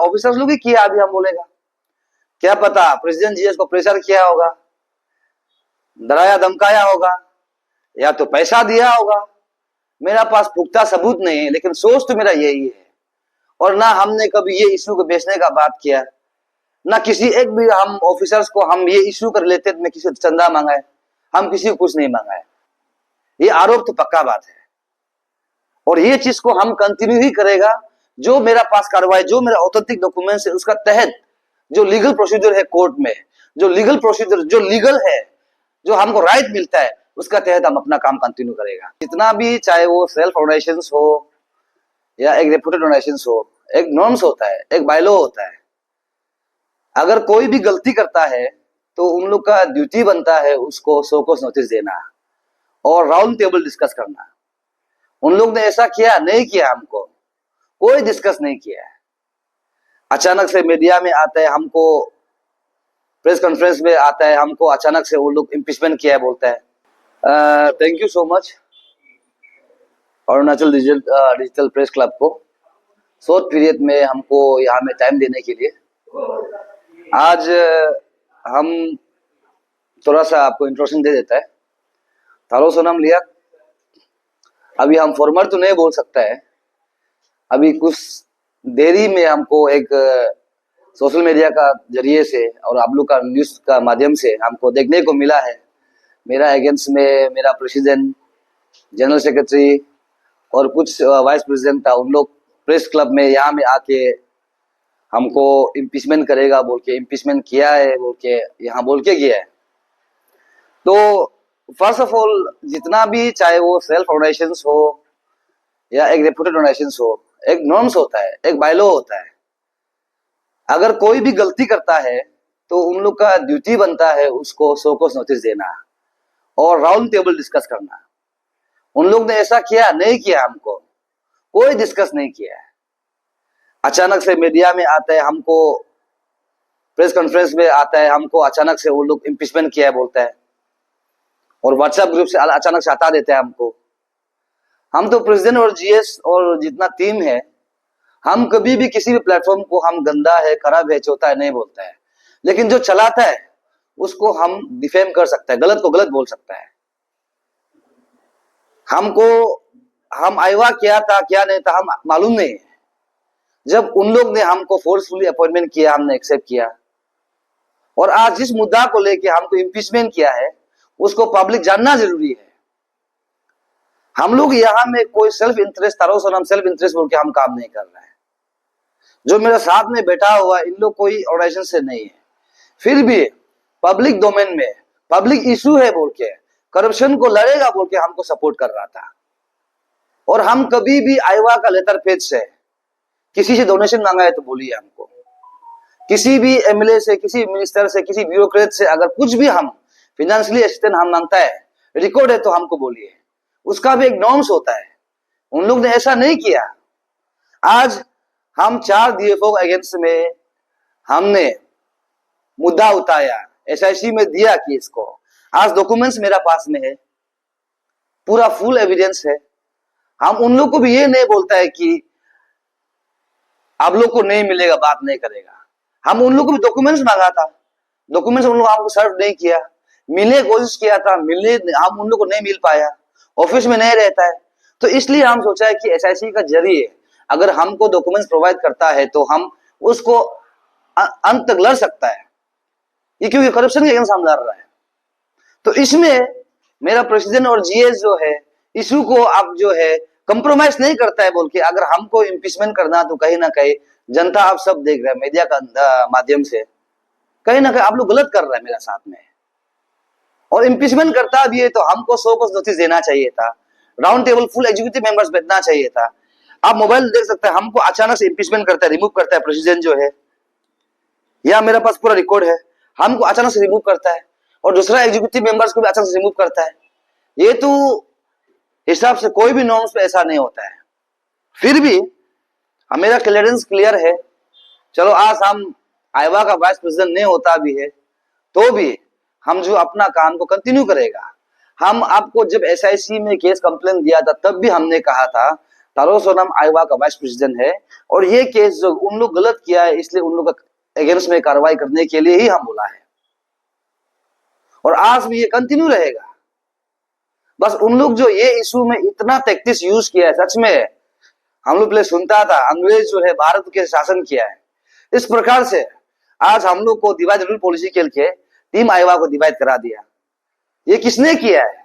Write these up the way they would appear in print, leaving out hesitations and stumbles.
Officers लोग ही किया, अभी हम बोलेगा क्या पता प्रेसिडेंट जीएस को प्रेशर किया होगा, डराया धमकाया होगा, या तो पैसा दिया होगा। मेरा पास पुख्ता सबूत नहीं है, लेकिन सोच तो मेरा यही है। और ना हमने कभी ये इश्यू को बेचने का बात किया, ना किसी एक भी हम ऑफिसर्स को हम ये इश्यू कर लेते में किसी से चंदा मांगा है, हम किसी को कुछ नहीं मांगा है। ये आरोप तो पक्का बात है, और ये चीज को हम कंटिन्यू ही करेगा। जो मेरा पास कार्रवाई, जो मेरा ऑथेंटिक डॉक्यूमेंट्स है, उसका तहत जो लीगल प्रोसीजर है कोर्ट में, जो लीगल प्रोसीजर जो लीगल है, जो हमको राइट मिलता है, उसका तहत हम अपना काम कंटिन्यू करेगा। जितना भी, चाहे वो सेल्फ ऑर्गेनाइजेशंस हो या एक रेपुटेड ऑर्गेनाइजेशंस हो, एक नॉर्म्स होता है, एक बायलॉ होता है। अगर कोई भी गलती करता है तो उन लोग का ड्यूटी बनता है उसको सो कॉज नोटिस देना और राउंड टेबल डिस्कस करना। उन लोग ने ऐसा किया नहीं किया, हमको कोई डिस्कस नहीं किया है। अचानक से मीडिया में आता है, हमको प्रेस कॉन्फ्रेंस में आता है, हमको अचानक से वो लोग इम्पीचमेंट किया है बोलता है। Thank you so much Arunachal digital press club को शॉर्ट पीरियड में हमको यहाँ में टाइम देने के लिए। आज हम थोड़ा सा आपको इंट्रोडक्शन दे देता है। थारो सोनम लिया, अभी हम फॉर्मर तो नहीं बोल सकता है, अभी कुछ देरी में हमको एक सोशल मीडिया का जरिए से और आप लोग का न्यूज का माध्यम से हमको देखने को मिला है, मेरा अगेंस्ट में मेरा प्रेसिडेंट, जनरल सेक्रेटरी और कुछ वाइस प्रेसिडेंट था, उन लोग प्रेस क्लब में यहाँ में आके हमको इम्पीचमेंट करेगा बोल के इम्पीचमेंट किया है बोल के यहाँ बोल के गया है। तो फर्स्ट ऑफ ऑल, जितना भी, चाहे वो सेल्फ ऑर्गेनाइजेशंस हो या एक रेपुटेड ऑर्गेनाइजेशंस हो, एक नॉर्म्स होता है, एक बायलॉ होता है। अगर कोई भी गलती करता है तो उन लोग का ड्यूटी बनता है उसको सो कॉज नोटिस देना और राउंड टेबल डिस्कस करना। उन लोग ने ऐसा किया नहीं किया, हमको कोई डिस्कस नहीं किया है। अचानक से मीडिया में आता है, हमको प्रेस कॉन्फ्रेंस में आता है, हमको अचानक से वो लोग इम्पीचमेंट किया है बोलता है, और व्हाट्सएप ग्रुप से अचानक से हटा देते हैं हमको। हम तो प्रेसिडेंट और जीएस और जितना टीम है, हम कभी भी किसी भी प्लेटफॉर्म को हम गंदा है, खराब है, चौथा है नहीं बोलता है, लेकिन जो चलाता है उसको हम डिफेम कर सकता है, गलत को गलत बोल सकता है। हमको हम आईवा क्या था क्या नहीं था हम मालूम नहीं है। जब उन लोग ने हमको फोर्सफुली अपॉइंटमेंट किया, हमने एक्सेप्ट किया, और आज जिस मुद्दा को लेके हमको इम्पीचमेंट किया है उसको पब्लिक जानना जरूरी है। हम लोग यहाँ में कोई सेल्फ इंटरेस्ट, तारो सोनम सेल्फ इंटरेस्ट बोल के हम काम नहीं कर रहे हैं। जो मेरा साथ में बैठा हुआ इन लोग कोई ऑर्गेनाइजेशन से नहीं है, फिर भी पब्लिक डोमेन में पब्लिक इशू है बोल के, करप्शन को लड़ेगा बोल के हमको सपोर्ट कर रहा था। और हम कभी भी आईवा का लेटर पेज से किसी से डोनेशन मांगा है तो बोलिए हमको, किसी भी एमएलए से, किसी मिनिस्टर से, किसी ब्यूरोक्रेट से अगर कुछ भी हम फाइनेंशियली असिस्टेंस हम मांगता है, रिकॉर्ड है तो हमको बोलिए, उसका भी एक नॉर्म्स होता है। उन लोग ने ऐसा नहीं किया। आज हम 4 डीएफओ अगेंस्ट में हमने मुद्दा उठाया, एसआईसी में दिया केस को। आज डॉक्यूमेंट्स मेरा पास में है, पूरा फुल एविडेंस है। हम उन लोग को भी ये नहीं बोलता है कि आप लोग को नहीं मिलेगा, बात नहीं करेगा। हम उन लोग को भी डॉक्यूमेंट्स मांगा था, डॉक्यूमेंट्स उन लोग हमको सर्व नहीं किया, मिलने की कोशिश किया था, मिलने हम उन लोग को नहीं मिल पाया, ऑफिस में नहीं रहता है। तो इसलिए हम सोचा है कि एसआईसी का जरिए अगर हमको डॉक्यूमेंट्स प्रोवाइड करता है तो हम उसको अंत तक लड़ सकता है, ये क्योंकि करप्शन के अगेंस्ट हम लड़ रहा है। तो इसमें मेरा प्रेसिडेंट और जीएस जो है इशू को अब जो है कंप्रोमाइज नहीं करता है बोल के, अगर हमको इम्पीचमेंट करना तो कहीं ना कहीं जनता आप सब देख रहे हैं मीडिया का माध्यम से, कहीं ना कहीं आप लोग गलत कर रहे हैं मेरा साथ में। और इम्पीचमेंट करता भी है तो हमको सो कॉज नोटिस देना चाहिए था, round table full executive members बैठना चाहिए था। आप मोबाइल देख सकते हैं, हमको अचानक से इम्पीचमेंट करता है, रिमूव करता है प्रेसिडेंट जो है, या मेरे पास पूरा रिकॉर्ड है, हमको अचानक से रिमूव करता है, और दूसरा एग्जीक्यूटिव मेंबर्स को भी अचानक से रिमूव करता है। ये तो हिसाब से कोई भी नॉर्म्स पे ऐसा नहीं होता है। फिर भी मेरा क्लियरेंस क्लियर है। चलो आज हम आईवा का वाइस प्रेसिडेंट नहीं होता भी है तो भी हम जो अपना काम को कंटिन्यू करेगा। हम आपको जब एसआईसी में केस कंप्लेन दिया था तब भी हमने कहा था तारो सोनम आयोवा का वाइस प्रेसिडेंट है, और ये केस जो उन लोग गलत किया है इसलिए उन लोग का अगेंस्ट में कार्रवाई करने के लिए ही हम बोला है, और आज भी ये कंटिन्यू रहेगा। बस उन लोग जो ये इशू में इतना टैक्टिस यूज किया है, सच में हम लोग पहले सुनता था अंग्रेज जो है भारत के शासन किया है, इस प्रकार से आज हम लोग को डिवाइड रूल पॉलिसी खेल के टीम आयोवा को डिवाइड करा दिया। ये किसने किया है?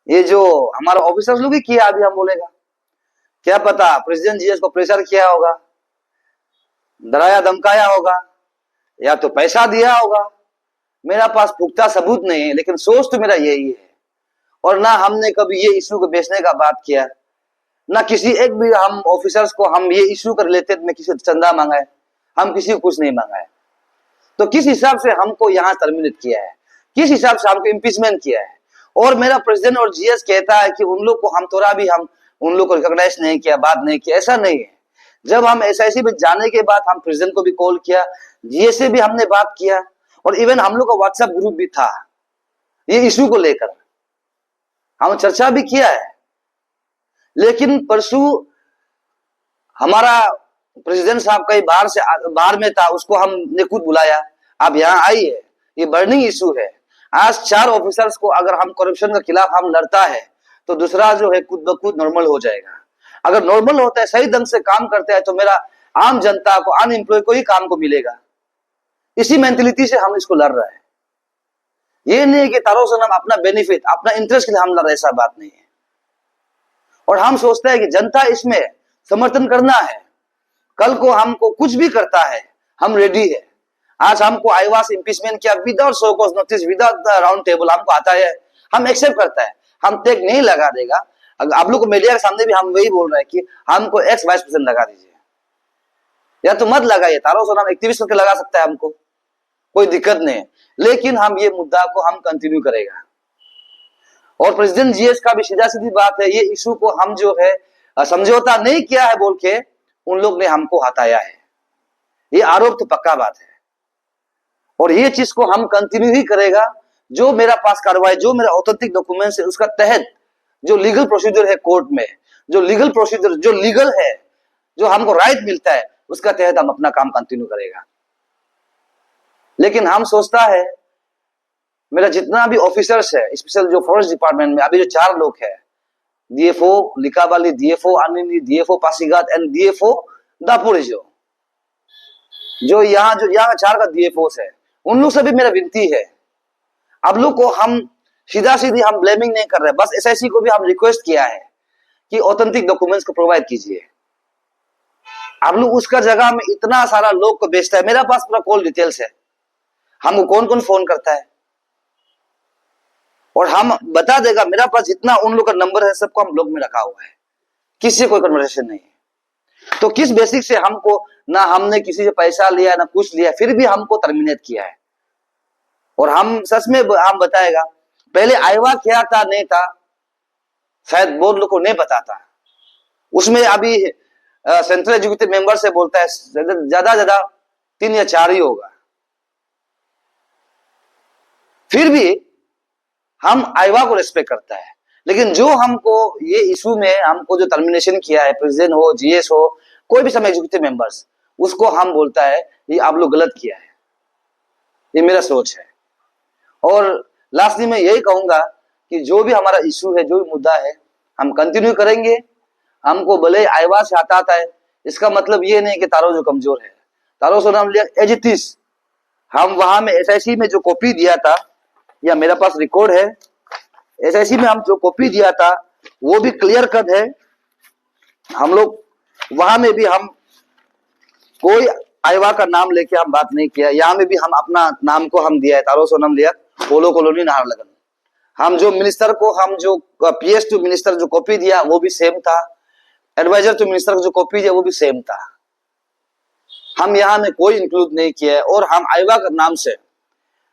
ये जो हमारा ऑफिसर्स लोग ही किया। अभी हम बोलेगा क्या पता प्रेसिडेंट जीएस को प्रेशर किया होगा, डराया धमकाया होगा, या तो पैसा दिया होगा। मेरा पास पुख्ता सबूत नहीं है, लेकिन सोच तो मेरा यही है। और ना हमने कभी ये इशू को बेचने का बात किया, ना किसी एक भी हम ऑफिसर्स को हम ये इशू कर लेते में किसी चंदा मांगा है, हम किसी को कुछ नहीं मांगा है। तो किस हिसाब से हमको यहाँ टर्मिनेट किया है, किस हिसाब से हमको इम्पीचमेंट किया है? और मेरा प्रेसिडेंट और जीएस कहता है कि उन लोग को हम थोड़ा भी हम उन लोग को रिकॉग्नाइज नहीं किया, बात नहीं किया। ऐसा नहीं है। जब हम एसआईसी में जाने के बाद हम प्रेसिडेंट को भी कॉल किया, जीएस से भी हमने बात किया, और इवन हम लोग का व्हाट्सएप ग्रुप भी था, ये इशू को लेकर हम चर्चा भी किया है। लेकिन परसों हमारा प्रेसिडेंट साहब कहीं बाहर में था, उसको हमने खुद बुलाया, आप यहाँ आइए, ये बर्निंग इशू है। आज 4 ऑफिसर्स को अगर हम करप्शन के खिलाफ हम लड़ता है तो दूसरा जो है खुद ब खुद नॉर्मल हो जाएगा। अगर नॉर्मल होता है, सही ढंग से काम करता है, तो मेरा आम जनता को, अनएम्प्लॉय को ही काम को मिलेगा। इसी मेंटेलिटी से हम इसको लड़ रहे हैं। ये नहीं है कि तारो सोनम अपना बेनिफिट, अपना इंटरेस्ट के लिए हम लड़ रहे, ऐसा बात नहीं है। और हम सोचते हैं कि जनता इसमें समर्थन करना है। कल को हमको कुछ भी करता है, हम रेडी है। आज हमको आयोवा से इम्पीचमेंट किया without show cause notice, without round table, हमको आता है, हम एक्सेप्ट करता है, हम टेक नहीं लगा देगा। अगर आप लोग को मीडिया के सामने भी हम वही बोल रहे हैं कि हमको एक्स वाइस प्रेसिडेंट लगा दीजिए, या तो मत लगाइए। तारो सोनम एक्टिविस्ट करके लगा सकता है, हमको कोई दिक्कत नहीं है, लेकिन हम ये मुद्दा को हम कंटिन्यू करेगा। और प्रेसिडेंट जीएस का भी सीधा सीधी बात है, ये इशू को हम जो है समझौता नहीं किया है बोल के उन लोग ने हमको हटाया है। ये आरोप तो पक्का बात है, और ये चीज को हम कंटिन्यू ही करेगा। जो मेरा पास कार्रवाई, जो मेरा ऑथेंटिक डॉक्यूमेंट्स है, उसका तहत जो लीगल प्रोसीजर है कोर्ट में, जो लीगल प्रोसीजर जो लीगल है, जो हमको राइट मिलता है, उसका तहत हम अपना काम कंटिन्यू करेगा। लेकिन हम सोचता है मेरा जितना भी ऑफिसर्स है, स्पेशल जो फॉरेस्ट डिपार्टमेंट में अभी जो 4 लोग है, DFO Likabali, DFO Anini, DFO Pasighat and DFO Daporijo, जो यहाँ 4 का डीएफओ है, उन लोग से भी मेरा विनती है, आप लोग को हम सीधा सीधी हम ब्लेमिंग नहीं कर रहे, बस एसआईसी को भी हम रिक्वेस्ट किया है कि ऑथेंटिक डॉक्यूमेंट्स को प्रोवाइड कीजिए। आप लोग उसका जगह में इतना सारा लोग को बेचता है, मेरा पास पूरा कॉल डिटेल्स है, हमको कौन कौन फोन करता है, और हम बता देगा। मेरा पास जितना उन लोग का नंबर है, सबको हम ब्लॉक में रखा हुआ है, किसी से कोई कन्वर्सेशन नहीं है। तो किस बेसिक से हमको, ना हमने किसी से पैसा लिया ना कुछ लिया, फिर भी हमको टर्मिनेट किया है। और हम सच में हम बताएगा, पहले आयोवा क्या था नहीं था, शायद बहुत लोग को नहीं पता था। उसमें अभी सेंट्रल एग्जीक्यूटिव मेंबर से बोलता है ज्यादा 3 या 4 ही होगा। फिर भी हम आयोवा को रिस्पेक्ट करता है, लेकिन जो हमको ये इशू में हमको जो टर्मिनेशन किया है, प्रेसिडेंट हो, जीएस हो, कोई भी सब एग्जीक्यूटिव मेंबर्स, उसको हम बोलता है ये आप लोग गलत किया है। ये मेरा सोच है। और लास्टली मैं यही कहूंगा कि जो भी हमारा इशू है, जो भी मुद्दा है, हम कंटिन्यू करेंगे। हमको भले आयोवा से हटाता है, इसका मतलब ये नहीं कि तारो जो कमजोर है। तारो सोनम लिया एज इट इज, हम वहां में एसआईसी में जो कॉपी दिया था, या मेरा पास रिकॉर्ड है, एसआईसी में हम जो कॉपी दिया था वो भी क्लियर कट है। हम लोग वहां में भी हम कोई आयोवा का नाम लेके हम बात नहीं किया, यहाँ में भी हम अपना नाम को हम दिया है, तारो सोनम लिया, पोलो कॉलोनी नाहरलगुन। हम जो मिनिस्टर को, हम जो पीएस टू मिनिस्टर जो कॉपी दिया वो भी सेम था, एडवाइजर टू मिनिस्टर को जो कॉपी दिया वो भी सेम था। हम यहाँ में कोई इंक्लूड नहीं किया है, और हम आयोवा के नाम से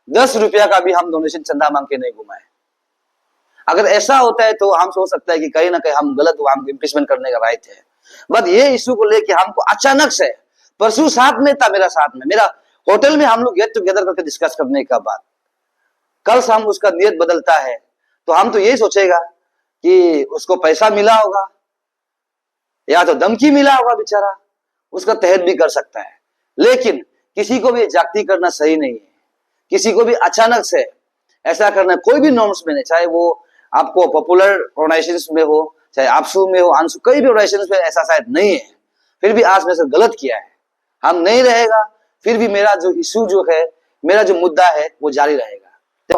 10 रुपया का भी हम डोनेशन चंदा मांग के नहीं घुमाए। अगर ऐसा होता है तो हम सोच सकते हैं कि कहीं ना कहीं हम गलत हुआ, हमको इम्पीचमेंट करने का राइट है। बट ये इशू को लेके हमको अचानक से, परसों साथ में था, मेरा होटल में हम लोग गेट टुगेदर करके डिस्कस करने का बात, कल शाम उसका नियत बदलता है, तो हम तो यही सोचेगा कि उसको पैसा मिला होगा, या तो धमकी मिला होगा बेचारा, उसका तहत भी कर सकता है। लेकिन किसी को भी जागती करना सही नहीं है, किसी को भी अचानक से ऐसा करना कोई भी नॉर्म्स में नहीं, चाहे वो आपको पॉपुलर ऑर्गेनाइजेशंस में हो, चाहे आपसू में हो, आंसू, कई भी ऑर्गेनाइजेशंस में ऐसा शायद नहीं है, फिर भी आज मैंने गलत किया है, हम नहीं रहेगा, फिर भी मेरा जो इशू जो है, मेरा जो मुद्दा है वो जारी रहेगा।